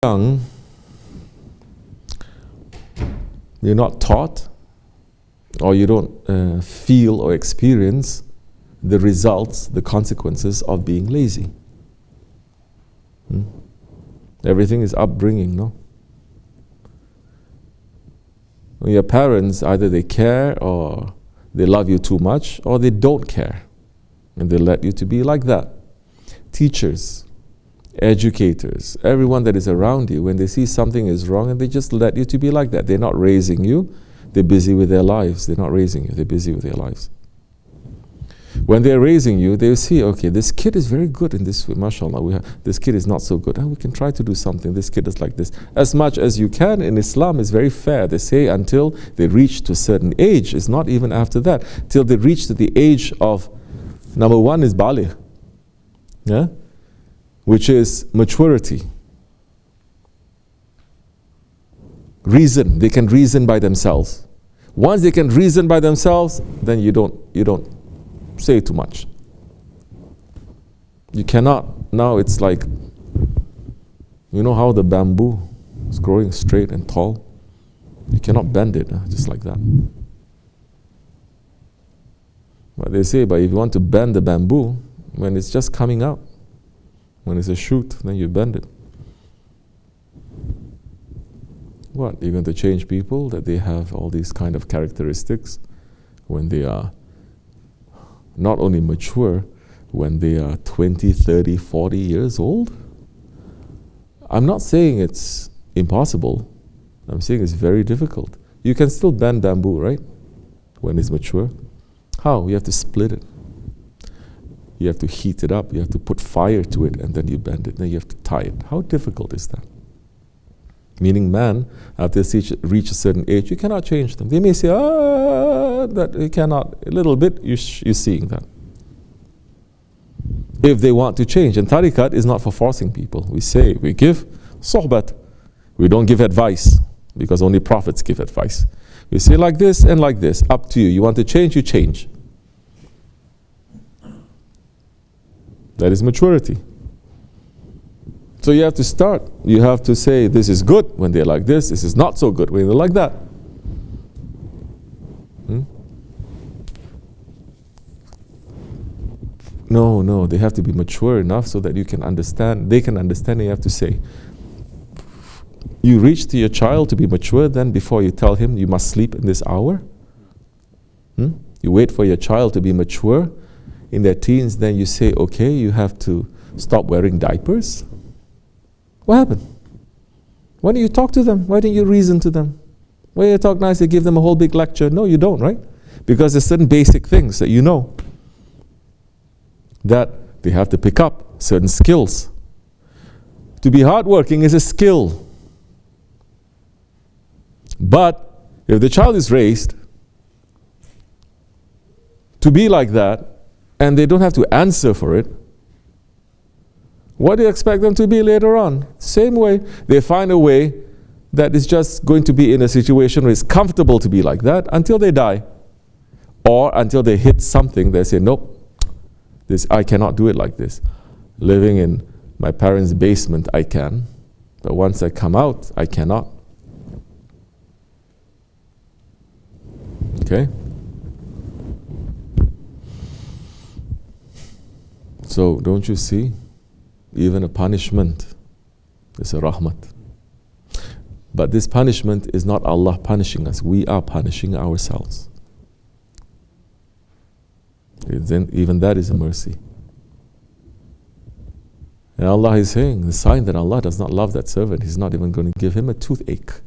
young, you're not taught, or you don't feel or experience the results, the consequences of being lazy. Everything is upbringing, no? When your parents, either they care or they love you too much, or they don't care, and they let you to be like that. Teachers, educators, everyone that is around you, when they see something is wrong, and they just let you to be like that. They're not raising you, they're busy with their lives. They're not raising you, they're busy with their lives. When they're raising you, they'll see, okay, this kid is very good in this way, mashallah, this kid is not so good. We can try to do something, this kid is like this. As much as you can. In Islam is very fair. They say until they reach to a certain age, it's not even after that, till they reach to the age of, number one is baligh, yeah? Which is maturity. Reason, they can reason by themselves. Once they can reason by themselves, then you don't say too much. You cannot, now it's like, you know how the bamboo is growing straight and tall? You cannot bend it just like that. But they say, but if you want to bend the bamboo, when it's just coming out, when it's a shoot, then you bend it. What? You're going to change people that they have all these kind of characteristics when they are not only mature, when they are 20, 30, 40 years old? I'm not saying it's impossible. I'm saying it's very difficult. You can still bend bamboo, right? When it's mature. How? You have to split it. You have to heat it up. You have to put fire to it, and then you bend it. Then you have to tie it. How difficult is that? Meaning man, after they reach a certain age, you cannot change them. They may say, that you cannot. A little bit, you're seeing that. If they want to change. And tariqat is not for forcing people. We give sohbat. We don't give advice, because only prophets give advice. We say like this and like this. Up to you. You want to change, you change. That is maturity. So you have to start. You have to say, this is good when they're like this is not so good when they're like that. No, they have to be mature enough so that you can understand, they can understand, and you have to say. You reach to your child to be mature, then before you tell him you must sleep in this hour. You wait for your child to be mature in their teens, then you say, okay, you have to stop wearing diapers. What happened? Why don't you talk to them? Why don't you reason to them? Why don't you talk nicely, give them a whole big lecture? No, you don't, right? Because there's certain basic things that you know that they have to pick up, certain skills. To be hardworking is a skill. But if the child is raised to be like that, and they don't have to answer for it, what do you expect them to be later on? Same way, they find a way that is just going to be in a situation where it's comfortable to be like that until they die. Or until they hit something, they say, nope, I cannot do it like this. Living in my parents' basement, I can. But once I come out, I cannot. Okay? So, don't you see? Even a punishment is a rahmat. But this punishment is not Allah punishing us. We are punishing ourselves. Then even that is a mercy. And Allah is saying, the sign that Allah does not love that servant, He's not even going to give him a toothache.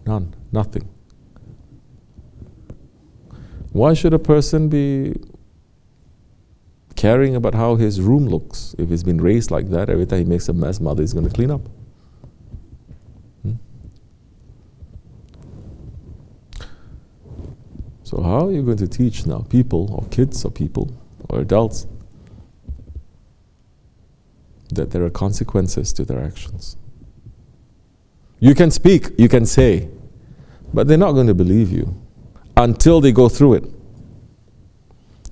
None. Nothing. Why should a person be caring about how his room looks? If he's been raised like that, every time he makes a mess, mother is going to clean up. So how are you going to teach now people, or kids, or people, or adults, that there are consequences to their actions? You can speak, you can say, but they're not going to believe you until they go through it.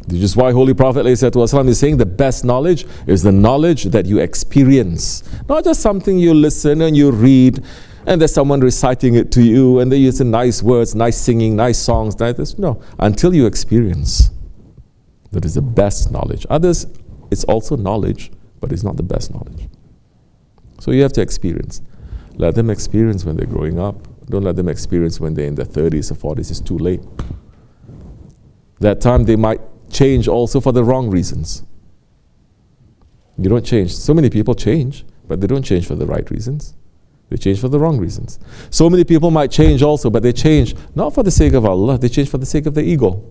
This is why Holy Prophet ﷺ is saying the best knowledge is the knowledge that you experience. Not just something you listen and you read and there's someone reciting it to you and they use nice words, nice singing, nice songs. No, until you experience. That is the best knowledge. Others, it's also knowledge, but it's not the best knowledge. So you have to experience. Let them experience when they're growing up. Don't let them experience when they're in their 30s or 40s. It's too late. That time they might change also for the wrong reasons. You don't change. So many people change, but they don't change for the right reasons. They change for the wrong reasons. So many people might change also, but they change not for the sake of Allah, they change for the sake of their ego.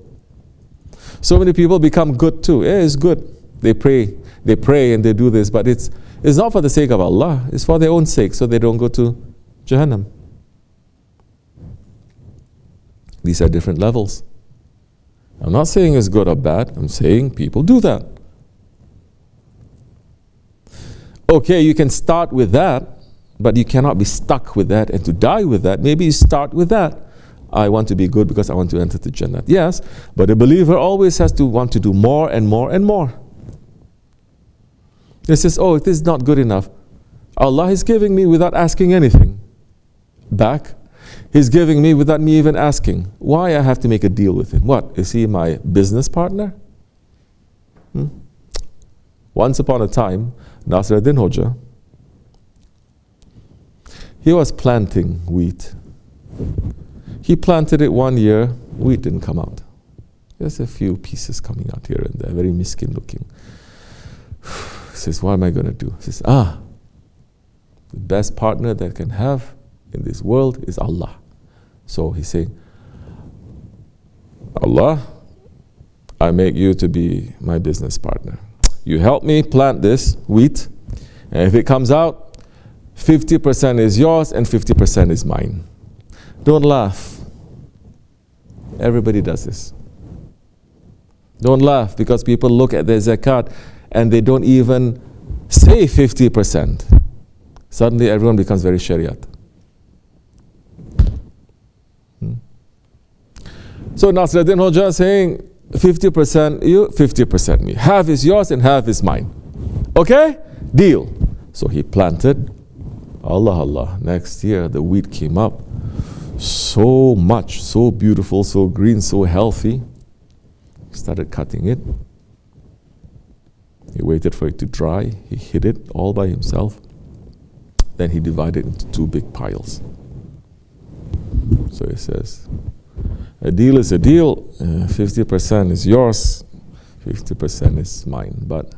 So many people become good too. Yeah, it's good. They pray and they do this, but it's not for the sake of Allah, it's for their own sake, so they don't go to Jahannam. These are different levels. I'm not saying it's good or bad, I'm saying people do that. Okay, you can start with that, but you cannot be stuck with that and to die with that. Maybe you start with that. I want to be good because I want to enter the Jannah. Yes, but a believer always has to want to do more and more and more. He says, oh, this is not good enough. Allah is giving me without asking anything back. He's giving me without me even asking. Why I have to make a deal with him? What? Is he my business partner? Once upon a time, Naksibendi Hoja, he was planting wheat. He planted it 1 year, wheat didn't come out. There's a few pieces coming out here and there, very miskin looking. He says, what am I going to do? He says, the best partner that I can have in this world is Allah. So he's saying, Allah, I make you to be my business partner. You help me plant this wheat, and if it comes out, 50% is yours and 50% is mine. Don't laugh. Everybody does this. Don't laugh because people look at their zakat and they don't even say 50%. Suddenly everyone becomes very shariat. So Naksibendi Hoja is saying 50% you, 50% me. Half is yours and half is mine. Okay? Deal. So he planted. Allah. Next year the wheat came up. So much, so beautiful, so green, so healthy. He started cutting it. He waited for it to dry. He hid it all by himself. Then he divided it into 2 big piles. So he says, a deal is a deal. 50% is yours, 50% is mine. But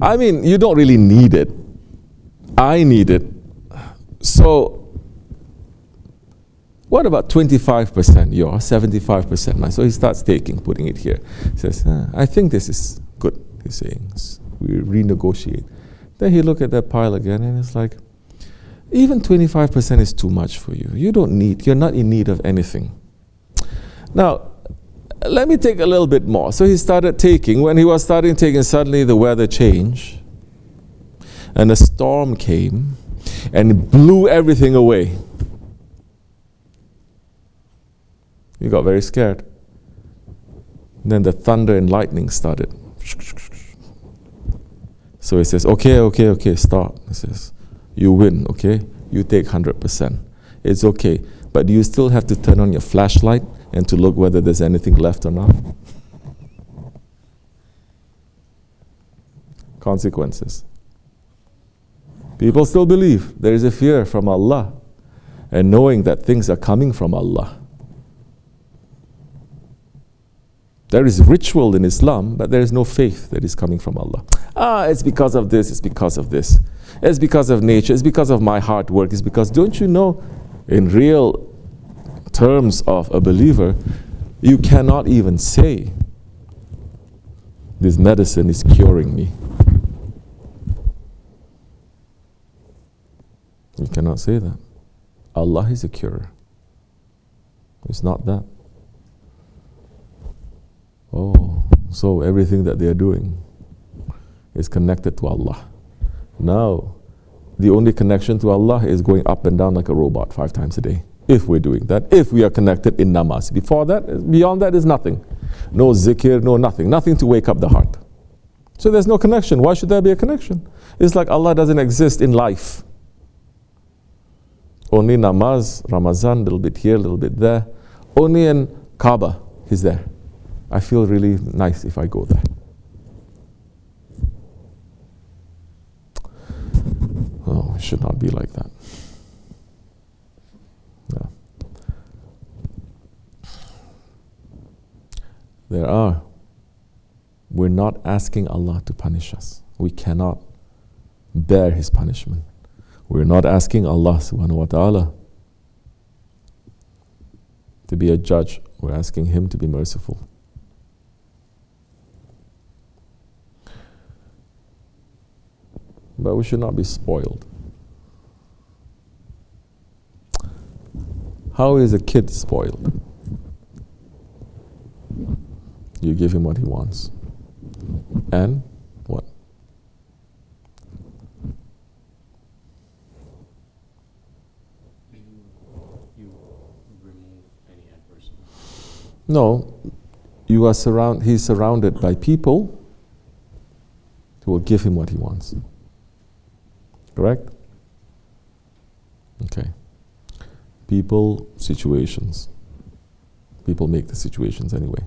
I mean, you don't really need it. I need it. So what about 25% yours, 75% mine? So he starts putting it here. He says, I think this is good, he's saying. We renegotiate. Then he looked at that pile again and it's like, even 25% is too much for you. You're not in need of anything. Now, let me take a little bit more. So he started taking. When he was starting taking, suddenly the weather changed. And a storm came and it blew everything away. He got very scared. And then the thunder and lightning started. So he says, okay, stop. He says, you win, okay? You take 100%. It's okay. But you still have to turn on your flashlight and to look whether there's anything left or not. Consequences. People still believe there is a fear from Allah and knowing that things are coming from Allah. There is ritual in Islam, but there is no faith that is coming from Allah. It's because of this, it's because of this. It's because of nature, it's because of my hard work, it's because, don't you know, in real terms of a believer, you cannot even say, this medicine is curing me. You cannot say that. Allah is a curer. It's not that. Oh, so everything that they are doing is connected to Allah. Now, the only connection to Allah is going up and down like a robot 5 times a day. If we're doing that, if we are connected in namaz. Beyond that is nothing. no zikr, no nothing. Nothing to wake up the heart. So there's no connection. Why should there be a connection? It's like Allah doesn't exist in life. Only namaz, Ramazan, a little bit here, a little bit there. Only in Kaaba, He's there. I feel really nice if I go there. Oh, it should not be like that. No. We're not asking Allah to punish us. We cannot bear His punishment. We're not asking Allah subhanahu wa ta'ala to be a judge. We're asking Him to be merciful. But we should not be spoiled. How is a kid spoiled? You give him what he wants. And what? You remove any adversity. No, he's surrounded by people who will give him what he wants. Correct? Okay. People, situations. People make the situations anyway.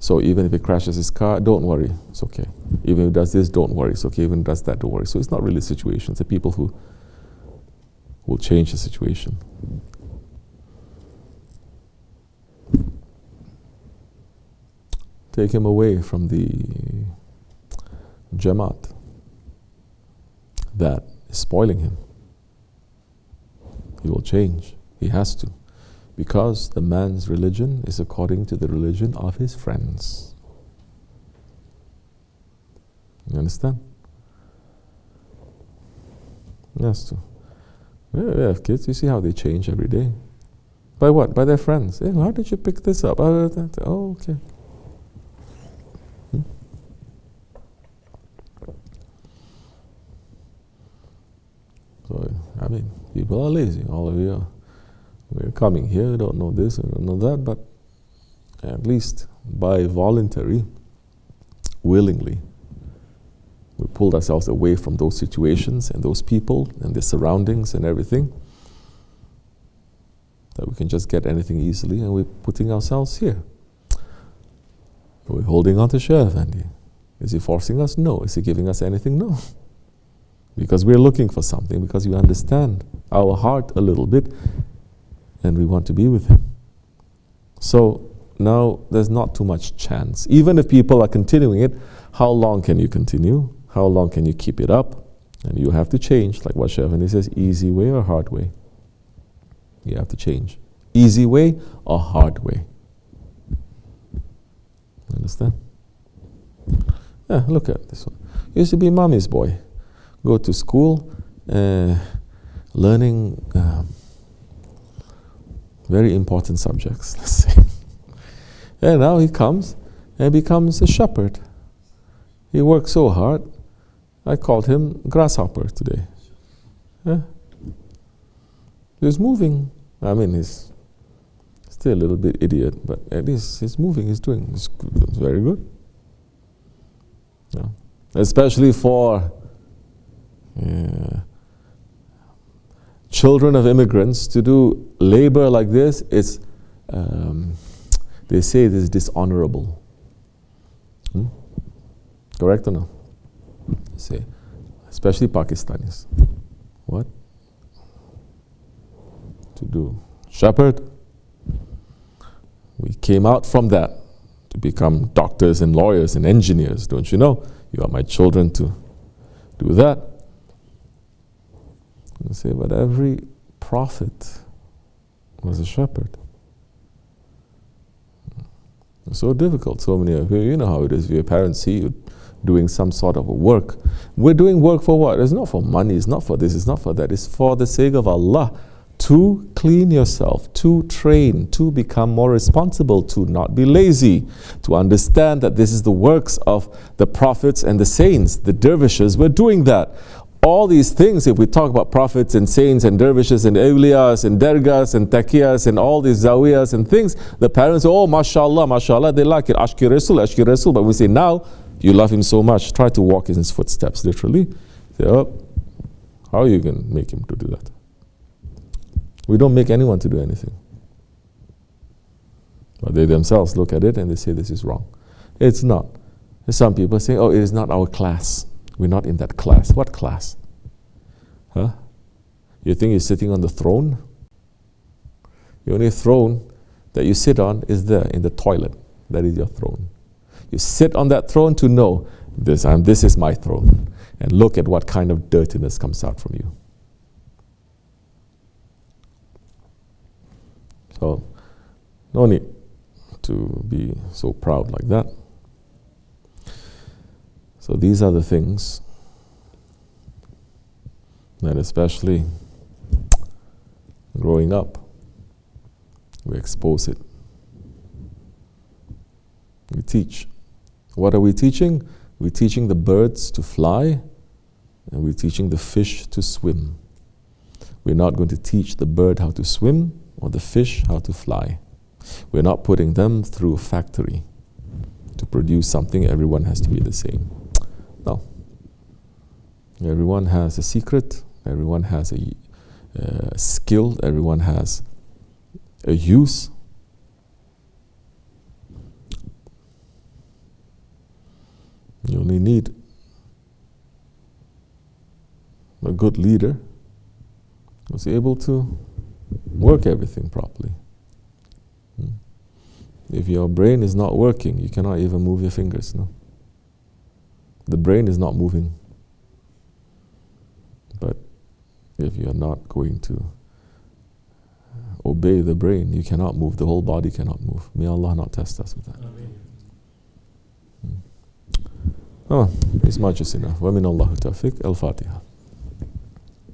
So even if he crashes his car, don't worry, it's okay. Even if he does this, don't worry, it's okay. Even if he does that, don't worry. So it's not really situations. The people who will change the situation. Take him away from the Jamaat that is spoiling him. He will change. He has to. Because the man's religion is according to the religion of his friends. You understand? He has to. We have kids, you see how they change every day. By what? By their friends. Hey, how did you pick this up? Oh, okay. So, I mean, people are lazy, all of you are. We're coming here, don't know this, don't know that, but at least by voluntary, willingly, we pulled ourselves away from those situations and those people and their surroundings and everything, that we can just get anything easily, and we're putting ourselves here. We're holding on to Shaykh Efendi. Is he forcing us? No. Is he giving us anything? No. Because we're looking for something, because we understand our heart a little bit, and we want to be with him. So now there's not too much chance. Even if people are continuing it, how long can you continue? How long can you keep it up? And you have to change, like what Shaykh Efendi says, easy way or hard way. You have to change. Easy way or hard way. Understand? Yeah, look at this one. Used to be mommy's boy. Go to school, learning very important subjects, let's say. And now he comes and becomes a shepherd. He works so hard. I called him grasshopper today. Yeah. He's moving. I mean, he's still a little bit idiot, but at least he's moving, he's doing. It's very good. Yeah. Especially for children of immigrants to do labor like this, it's they say it is dishonorable. Correct or no? Say, especially Pakistanis. What? To do shepherd? We came out from that to become doctors and lawyers and engineers, don't you know? You are my children to do that. You say, but every prophet was a shepherd. It's so difficult. So many of you know how it is. Your parents see you doing some sort of a work. We're doing work for what? It's not for money, it's not for this, it's not for that. It's for the sake of Allah. To clean yourself, to train, to become more responsible, to not be lazy, to understand that this is the works of the prophets and the saints, the dervishes. We're doing that. all these things, if we talk about prophets and saints and dervishes and awliyas and dergahs and taqiyas and all these zawiyas and things, the parents say, oh, mashallah, mashallah, they like it. Ashki Rasul. But we say, now, you love him so much, try to walk in his footsteps, literally. Say, oh, how are you going to make him to do that? We don't make anyone to do anything. But they themselves look at it and they say this is wrong. It's not. Some people say, oh, it is not our class. We're not in that class. What class? Huh? You think you're sitting on the throne? The only throne that you sit on is there in the toilet. That is your throne. You sit on that throne to know this is my throne. And look at what kind of dirtiness comes out from you. So, no need to be so proud like that. So these are the things that, especially growing up, we expose it. We teach. What are we teaching? We're teaching the birds to fly, and we're teaching the fish to swim. We're not going to teach the bird how to swim or the fish how to fly. We're not putting them through a factory to produce something. Everyone has to be the same. No. Everyone has a secret. Everyone has a skill. Everyone has a use. You only need a good leader who's able to work everything properly. If your brain is not working, you cannot even move your fingers, no? The brain is not moving. But if you're not going to obey the brain, you cannot move. The whole body cannot move. May Allah not test us with that. Oh, it's much enough. Wa min Allahu tawfiq. Al-Fatiha.